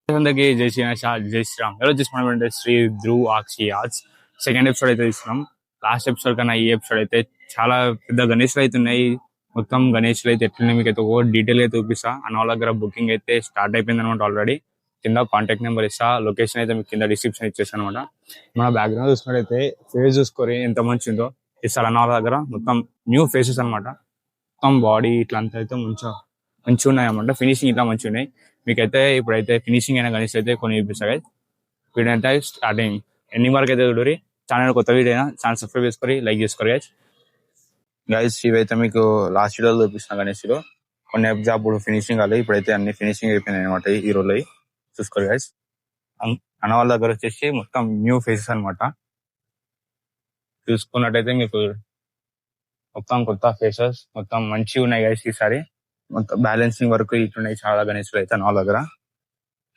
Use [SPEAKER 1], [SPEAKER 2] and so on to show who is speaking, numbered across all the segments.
[SPEAKER 1] అందరికీ జై శ్రీరామ్. ఎవరో తీసుకున్నాం అంటే Sri Dhruv Akshi arts second episode అయితే తీసుకున్నాం. లాస్ట్ ఎపిసోడ్ కన్నా ఈ ఎపిసోడ్ అయితే చాలా పెద్ద గణేష్లు అయితే ఉన్నాయి. మొత్తం గణేష్లు అయితే ఎట్లున్నాయి మీకు అయితే డీటెయిల్ గా చూపిస్తా. అన్న వాళ్ళ దగ్గర బుకింగ్ అయితే స్టార్ట్ అయిపోయింది అనమాట ఆల్రెడీ. కింద కాంటాక్ట్ నెంబర్ ఇస్తా, లొకేషన్ అయితే మీకు కింద డిస్క్రిప్షన్ ఇచ్చేస్తాను అనమాట. మన బ్యాక్గ్రౌండ్ చూసుకున్నట్టయితే ఫేస్ చూసుకొని ఎంత మంచి ఉందో ఇస్తారు అన్న వాళ్ళ దగ్గర. మొత్తం న్యూ ఫేసెస్ అనమాట. మొత్తం బాడీ ఇట్లా అంతా అయితే మంచిగా ఉన్నాయి అన్నమాట. ఫినిషింగ్ ఇట్లా మంచిగా ఉన్నాయి. మీకైతే ఇప్పుడైతే ఫినిషింగ్ అయినా కనీసం అయితే కొన్ని చూపిస్తాయి. వీడియో అయితే స్టార్టింగ్ ఎన్ని వరకు అయితే చూడరి. ఛానల్ కొత్త వీడియో అయినా ఛానల్ సబ్స్క్రైబ్ చేసుకొని లైక్ చేసుకోరు గైస్. గైస్ ఇవైతే మీకు లాస్ట్ వీడియోలో చూపిస్తున్నా గణేష్లో కొన్ని జాబ్ ఇప్పుడు ఫినిషింగ్ కాలేదు. ఇప్పుడైతే అన్ని ఫినిషింగ్ అయిపోయినాయి అనమాట ఈ రోజులో. చూసుకోరు గైస్. అన్న వాళ్ళ దగ్గర వచ్చేసి మొత్తం న్యూ ఫేసెస్ అనమాట. చూసుకున్నట్టయితే మీకు మొత్తం కొత్త ఫేసెస్ మొత్తం మంచిగా ఉన్నాయి గైస్. ఈసారి మొత్తం బ్యాలెన్సింగ్ వర్క్ ఇట్లున్నాయి చాలా గణేష్లు అయితే నా దగ్గర.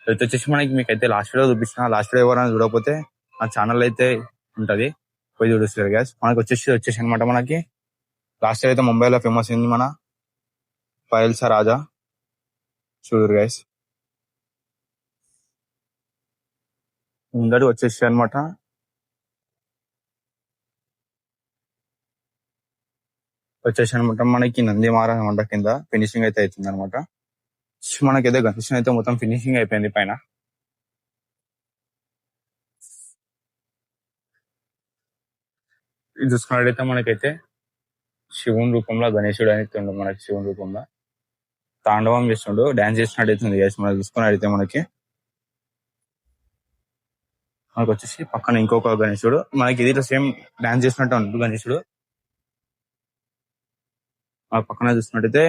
[SPEAKER 1] అయితే వచ్చేసి మనకి మీకు అయితే లాస్ట్ వీడియో చూపిస్తున్నా. లాస్ట్ వీడియో ఎవరైనా చూడకపోతే నా ఛానల్ అయితే ఉంటది, పోయి చూపిస్తారు గ్యాస్. మనకి వచ్చేసి అనమాట. మనకి లాస్ట్ ఇయర్ అయితే ముంబైలో ఫేమస్ అయింది మన పైల్సా రాజా. చూడరు గ్యాస్. ముందడి వచ్చేసి అనమాట. మనకి నందిమార అనమాట కింద ఫినిషింగ్ అయితే అవుతుంది అనమాట. మనకైతే గణేష్ అయితే మొత్తం ఫినిషింగ్ అయిపోయింది పైన. ఇది చూసుకున్నట్టయితే మనకైతే శివుని రూపంలో గణేశుడు అనేది ఉండు. మనకి శివుని రూపంలో తాండవం చేస్తుండు, డాన్స్ చేసినట్టు అవుతుంది గ్యాస్. మనం చూసుకున్నట్టయితే మనకి వచ్చేసి పక్కన ఇంకొక గణేశుడు మనకి ఇది సేమ్ డాన్స్ చేసినట్టు ఉంటుంది గణేశుడు. ఆ పక్కన చూసినట్టయితే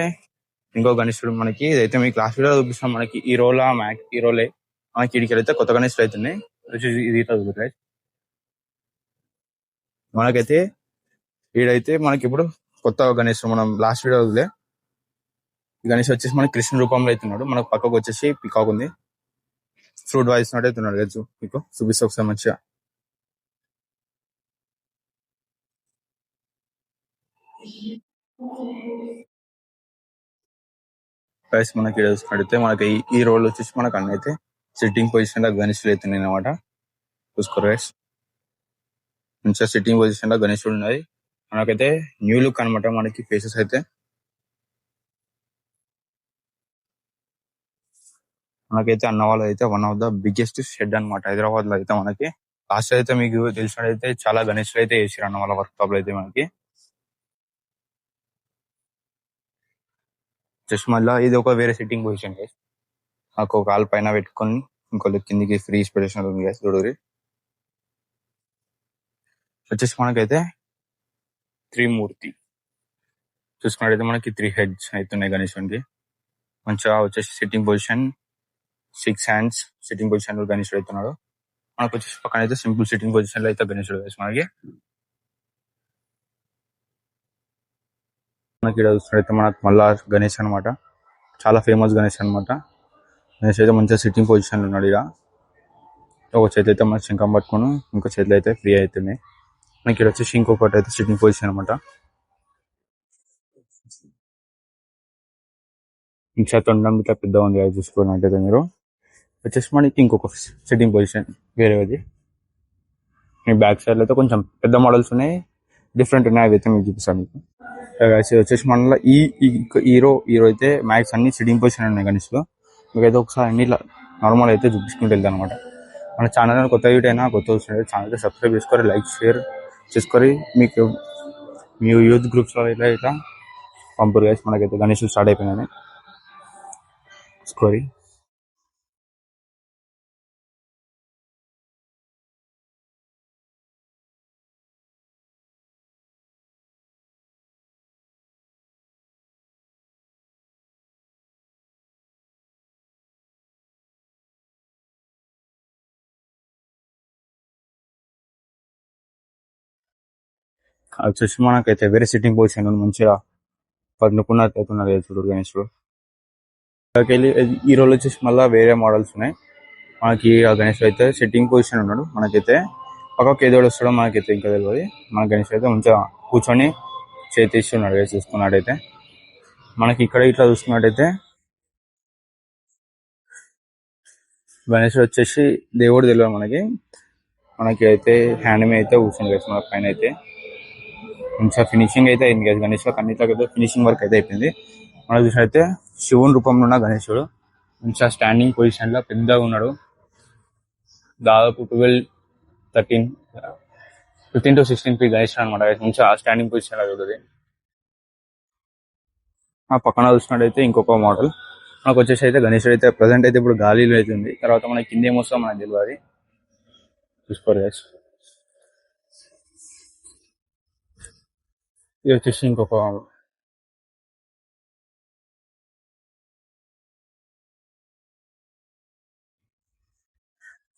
[SPEAKER 1] ఇంకో గణేశుడు మనకి ఇదైతే మీకు లాస్ట్ వీడియో చూపిస్తాం. మనకి ఈ రోలే మనకి ఇడికెళ్ళైతే కొత్త గణేశుడు అవుతున్నాయి. ఇది చదువుతాయి మనకైతే. వీడైతే మనకి ఇప్పుడు కొత్త గణేశుడు మనం లాస్ట్ వీడియో వదిలే గణేష్ వచ్చేసి మనకి కృష్ణ రూపంలో అవుతున్నాడు. మనకు పక్కకు వచ్చేసి పికాక్ ఉంది, ఫ్రూట్ వాయిస్తున్నట్టు అవుతున్నాడు కదా. మీకు చూపిస్తా ఒకసారి మంచిగా. ప్లస్ మనకి చూసుకున్నట్టయితే మనకి ఈ రోల్ వచ్చేసి మనకు అన్న అయితే సిట్టింగ్ పొజిషన్ లో గణేశుడు అవుతున్నాయి అనమాట. చూసుకోరు గైస్. మంచిగా సిట్టింగ్ పొజిషన్ లో గణేశుడు ఉన్నాయి. మనకైతే న్యూ లుక్ అనమాట మనకి ఫేసెస్ అయితే. మనకైతే అన్న వాళ్ళు అయితే one of the biggest shed అనమాట హైదరాబాద్ లో అయితే. మనకి లాస్ట్ అయితే మీకు తెలిసినట్టయితే చాలా గణేశులు అయితే వేసారు అన్న వాళ్ళ వర్క్ షాప్ లో అయితే. మనకి జస్ట్ మళ్ళీ ఇది ఒక వేరే సిట్టింగ్ పొజిషన్ గైస్. ఒక కాలు పైన పెట్టుకొని ఇంకో కిందికి ఫ్రీ స్పెడేషన్ ఉంది గైస్. చూడరి వచ్చేసి మనకైతే త్రిమూర్తి చూసుకున్నట్టయితే మనకి 3 హెడ్స్ అవుతున్నాయి గణేశునికి. మంచిగా వచ్చేసి sitting position 6 hands sitting position లో గణేశుడు అవుతున్నాడు. మనకు వచ్చేసి పక్కన అయితే సింపుల్ సిట్టింగ్ పొజిషన్ లో అయితే గణేశుడు వేసి మనకి ఇక్కడ చూసినట్టయితే మనకు మళ్ళా గణేష్ అనమాట. చాలా ఫేమస్ గణేష్ అనమాట. గణేష్ అయితే మంచిగా సిట్టింగ్ పొజిషన్ లో ఉన్నాడు. ఇక ఒక చేతి అయితే మన శంఖం పట్టుకుని ఇంకో చేతులు అయితే ఫ్రీ అవుతున్నాయి. మనకి ఇక్కడ వచ్చేసి ఇంకొకటి అయితే సిట్టింగ్ పొజిషన్ అనమాట. ఇంకా తొండం ఇట్లా పెద్ద ఉంది అది చూసుకున్నట్టయితే మీరు వచ్చేసి మనకి ఇంకొక సిట్టింగ్ పొజిషన్ వేరేది. మీ బ్యాక్ సైడ్ లో అయితే కొంచెం పెద్ద మోడల్స్ ఉన్నాయి, డిఫరెంట్ ఉన్నాయి. అవి అయితే మీకు చూపిస్తాను మీకు. వచ్చేసి మన హీరో అయితే మ్యాక్స్ అన్ని సిట్టింగ్ పొజిషన్ ఉన్నాయి గణేష్లో. మీకైతే ఒకసారి అన్ని నార్మల్ అయితే చూపించుకుంటూ వెళ్తాను అనమాట. మన ఛానల్ కొత్త వీడియో అయినా కొత్త వస్తుంది ఛానల్ అయితే సబ్స్క్రైబ్ చేసుకొని లైక్ షేర్ చేసుకొని మీకు మీ యూత్ గ్రూప్స్ లో ఇట్లా పంపురు గైస్. మనకైతే గణేష్ స్టార్ట్ అయిపోయినాయి. స్కోరీ వచ్చేసి మనకైతే వేరే సిట్టింగ్ పొజిషన్ మంచిగా పండుకున్నట్టు అవుతున్నారు చూడు గణేష్. వెళ్ళి ఈ రోజు వచ్చేసి మళ్ళీ వేరే మోడల్స్ ఉన్నాయి. మనకి ఆ గణేష్ అయితే సిట్టింగ్ పొజిషన్ ఉన్నాడు. మనకైతే పక్కకి ఏదో వస్తాడో మనకైతే ఇంకా తెలియదు. మన గణేష్ అయితే మంచిగా కూర్చొని చేతి ఇస్తున్నాడు చూసుకున్నట్టయితే. మనకి ఇక్కడ ఇట్లా చూసుకున్నట్టయితే గణేషుడు వచ్చేసి దేవుడు తెలియదు మనకి. మనకి అయితే హ్యాండ్ మీద అయితే కూర్చొని గైస్ మన పైన అయితే మంచిగా ఫినిషింగ్ అయితే అయింది గైస్. గణేష్ అన్నిటికీ అయితే ఫినిషింగ్ వర్క్ అయితే అయిపోయింది. మనం చూసినైతే శివుని రూపంలో ఉన్న గణేశుడు మంచిగా స్టాండింగ్ పొజిషన్ లో పెద్దగా ఉన్నాడు. దాదాపు 13 15 to 16 ఫీట్ గణేష్ అనమాట. మంచిగా స్టాండింగ్ పొజిషన్ లో ఉంటుంది. ఆ పక్కన చూసినట్టయితే ఇంకొక మోడల్ మనకు వచ్చేసి అయితే గణేశుడు అయితే ప్రజెంట్ అయితే ఇప్పుడు గాలిలో అయితే ఉంది. తర్వాత మనకి కింద ఏమొస్తుందో మనకు తెలియదు, చూసుకోరు గైస్. ఇది వచ్చేసి ఇంకొక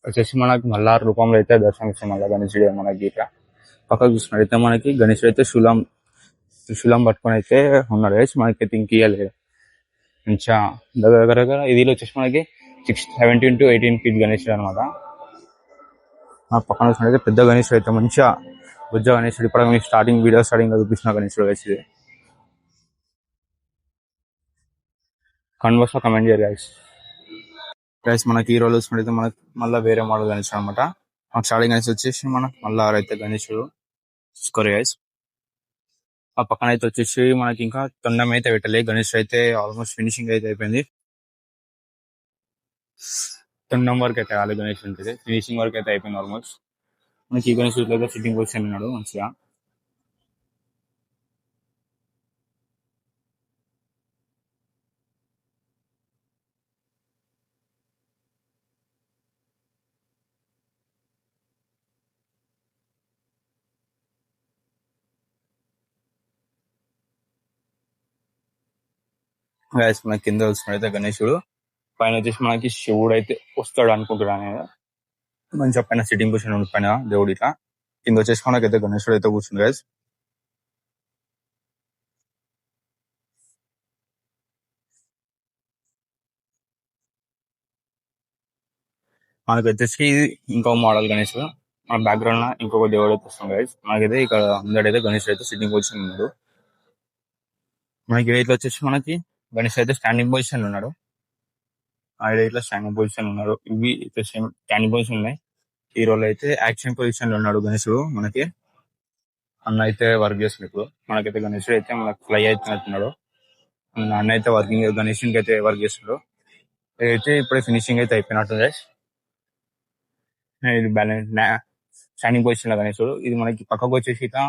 [SPEAKER 1] వచ్చేసి మనకి మల్లార్ రూపంలో అయితే దర్శనమిస్తుంది. మళ్ళా గణేశుడు మనకి ఇట్లా పక్కకు చూసినట్టయితే మనకి గణేశుడు అయితే త్రిశూలం పట్టుకొని అయితే ఉన్నాడు గైస్. మనకైతే ఇంక ఇయ్యలేదు మంచిగా దగ్గర దగ్గరగా ఇది వచ్చేసి మనకి 17 to 18 ఫీట్ గణేశుడు అనమాట. ఆ పక్కన చూసినట్టయితే పెద్ద గణేశుడు అయితే మంచిగా బుజ్జ గణేశుడు. ఇప్పుడు మీకు వీడియో స్టార్టింగ్ లో చూపించిన గణేశుడు గైస్. కన్వర్స్ లో కమెంట్ చేయరు గైస్. గైస్ మనకి ఈ రోజు చూసినట్టయితే మనకి మళ్ళీ వేరే మోడల్ గణేశుడు అనమాట. మనకు స్టార్టింగ్ గణేశ్ వచ్చేసి మనకు మళ్ళీ అయితే గణేశుడు చూసుకోరు గైస్. ఆ పక్కన అయితే వచ్చేసి మనకి ఇంకా తొండం అయితే పెట్టలేదు. గణేష్ అయితే ఆల్మోస్ట్ ఫినిషింగ్ అయితే అయిపోయింది. తొండం వరకు అయితే కాలేదు గణేష్ ఉంటుంది. ఫినిషింగ్ వరకు అయితే అయిపోయింది ఆల్మోస్ట్. మనకి ఈ గణేష్ అయితే సిట్టింగ్ పొజిషన్ ఉన్నాడు మంచిగా. గైస్ మనకి కింద చూసినట్టయితే గణేశుడు పైన వచ్చేసి మనకి శివుడు అయితే వస్తాడు అనుకుంటున్నాను నేను. మంచిగా పైన సిట్టింగ్ పొజిషన్ ఉంది పైన దేవుడు ఇట్లా. కింద వచ్చేసి మనకైతే గణేశుడు అయితే కూర్చుంది గైస్. మనకి వచ్చేసి ఇంకో మోడల్ గణేశుడు. మన బ్యాక్గ్రౌండ్ లో ఇంకొక దేవుడు అయితే వస్తుంది గైస్. మనకైతే ఇక్కడ అందరైతే గణేశుడు అయితే సిట్టింగ్ పొజిషన్ ఉన్నాడు. మనకి ఇట్లా వచ్చేసి మనకి గణేష్ అయితే స్టాండింగ్ పొజిషన్ ఉన్నాడు. ఆయన ఇట్లా స్టాండింగ్ పొజిషన్ ఉన్నాడు. ఇవి ఇట్లా సేమ్ స్టాండింగ్ పొజిషన్ ఉన్నాయి. ఈ రోజు అయితే యాక్షన్ పొజిషన్ లో ఉన్నాడు గణేశుడు. మనకి అన్న అయితే వర్క్ చేస్తుంది ఇప్పుడు. మనకైతే గణేశుడు అయితే మనకు ఫ్లై అవుతున్నట్టున్నాడు. అన్న అయితే వర్కింగ్ గణేష్ అయితే వర్క్ చేస్తున్నాడు. అయితే ఇప్పుడే ఫినిషింగ్ అయితే అయిపోయినట్టుంది. ఇది బ్యాలెన్స్ స్టాండింగ్ పొజిషన్ లో గణేశుడు. ఇది మనకి పక్కకు వచ్చేసి ఇట్లా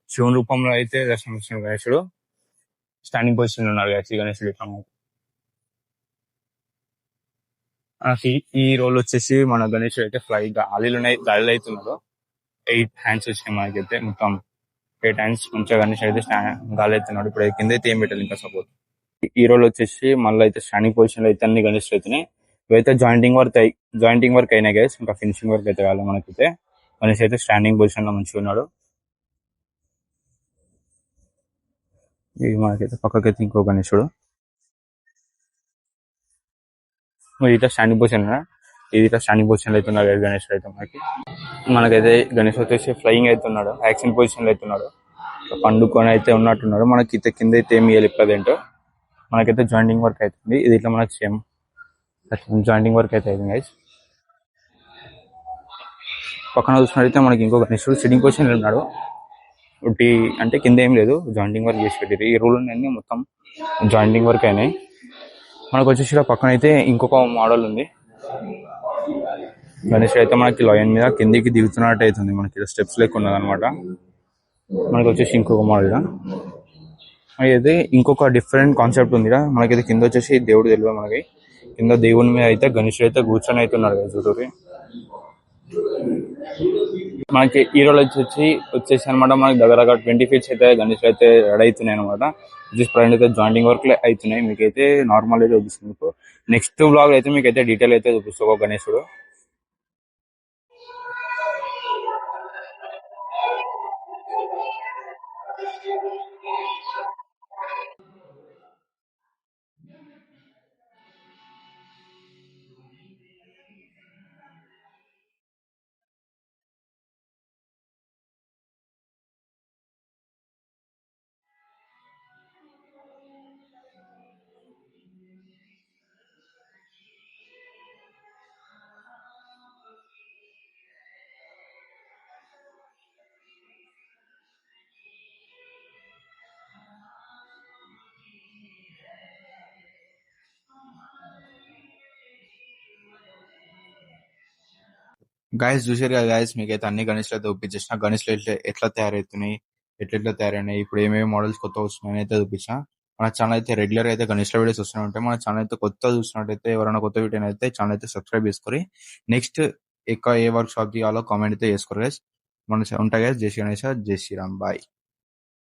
[SPEAKER 1] శివుని రూపంలో అయితే దర్శనం ఇస్తున్న గణేశుడు స్టాండింగ్ పొజిషన్ లో ఉన్నాడు గణేశుడు ఇట్లా. ఈ రోల్ వచ్చేసి మన గణేష్ అయితే ఫ్లై గాలిలో అవుతున్నాడు. 8 హ్యాండ్స్ వచ్చినాయి మనకైతే మొత్తం 8 హ్యాండ్స్ మంచిగా గణేష్ అయితే గాలి అవుతున్నాడు. ఇప్పుడు కింద అయితే ఏం పెట్టాలి ఇంకా సపోర్ట్. ఈ రోల్ వచ్చేసి మళ్ళీ అయితే స్టాండింగ్ పొజిషన్ లో అయితే అన్ని గణేష్ అవుతున్నాయి. ఇవైతే జాయింటింగ్ వర్క్ అయినాయి గైస్. ఇంకా ఫినిషింగ్ వర్క్ అయితే కాదు మనకైతే. గణేష్ అయితే స్టాండింగ్ పొజిషన్ లో మంచిగా ఉన్నాడు. ఇది మనకైతే పక్కకైతే ఇంకో గణేశుడు ఇట్లా స్టాండింగ్ పొజిషన్. ఇది ఇట్లా స్టాండింగ్ పొజిషన్ లో అవుతున్నాడు గణేష్ అయితే మనకైతే గణేష్ వచ్చేసి ఫ్లయింగ్ అవుతున్నాడు. యాక్షన్ పొజిషన్ లో అవుతున్నాడు. పండుకొని అయితే ఉన్నట్టున్నాడు. మనకి కింద అయితే ఏమి ఇవ్వాలి ఏంటో. మనకైతే జాయింటింగ్ వర్క్ అవుతుంది. ఇది ఇట్లా మనకి సేమ్ జాయింటింగ్ వర్క్ అయితే అవుతుంది గైస్. పక్కన చూసినట్టయితే మనకి ఇంకో గణేశుడు సిట్టింగ్ పొజిషన్ ఉన్నాడు. ఒకటి అంటే కింద ఏం లేదు, జాయింటింగ్ వర్క్ చేసి పెట్టారు. ఈ రూల్ అన్ని మొత్తం జాయింటింగ్ వర్క్ అయినాయి. మనకు వచ్చేసి పక్కన అయితే ఇంకొక మోడల్ ఉంది. గణేష్ అయితే మనకి లయన్ మీద కిందికి దిగుతున్నట్టు అవుతుంది. మనకి స్టెప్స్ లెక్క ఉన్నది అనమాట. మనకి వచ్చేసి ఇంకొక మోడల్ అయితే ఇంకొక డిఫరెంట్ కాన్సెప్ట్ ఉంది. మనకైతే కింద వచ్చేసి దేవుడు తెలియదు మనకి. కింద దేవుని మీద అయితే గణేష్ అయితే కూర్చొని అవుతున్నారు కదా చూడూరి. మనకి ఈ రోజు వచ్చేసి అనమాట మనకి దగ్గర 20 ఫీట్స్ అయితే గణేష్ అయితే రెడీ అవుతున్నాయి అనమాట. ప్రజెంట్ అయితే జాయింటింగ్ వర్క్ అవుతున్నాయి. మీకైతే నార్మల్ అయితే చూపిస్తుంది. మీకు నెక్స్ట్ బ్లాగ్ అయితే మీకు అయితే డీటెయిల్ అయితే చూపిస్తా గణేశుడు. గాయస్ చూసారు కదా గాయస్, మీకైతే అన్ని గణేష్లు అయితే చూపించేసిన. గణేష్లు ఎట్లా తయారవుతున్నాయి, ఎట్లా తయారైనాయి, ఇప్పుడు ఏమేమి మోడల్స్ కొత్త వస్తున్నాయని అయితే చూపించిన. మన ఛానల్ అయితే రెగ్యులర్ అయితే గణేష్ల వీడియోస్ వస్తూనే ఉంటాయి. మన ఛానల్ అయితే కొత్త చూస్తున్నట్టయితే, ఎవరైనా కొత్త వీడియో అయితే ఛానల్ అయితే సబ్స్క్రైబ్ చేసుకొని నెక్స్ట్ ఇంకా ఏ వర్క్ షాప్ చేయాలో కామెంట్ అయితే చేసుకోరు గైస్. మన ఉంటాయి గైస్. జై శ్రీ గణేష్, జై శ్రీరామ్, బాయ్.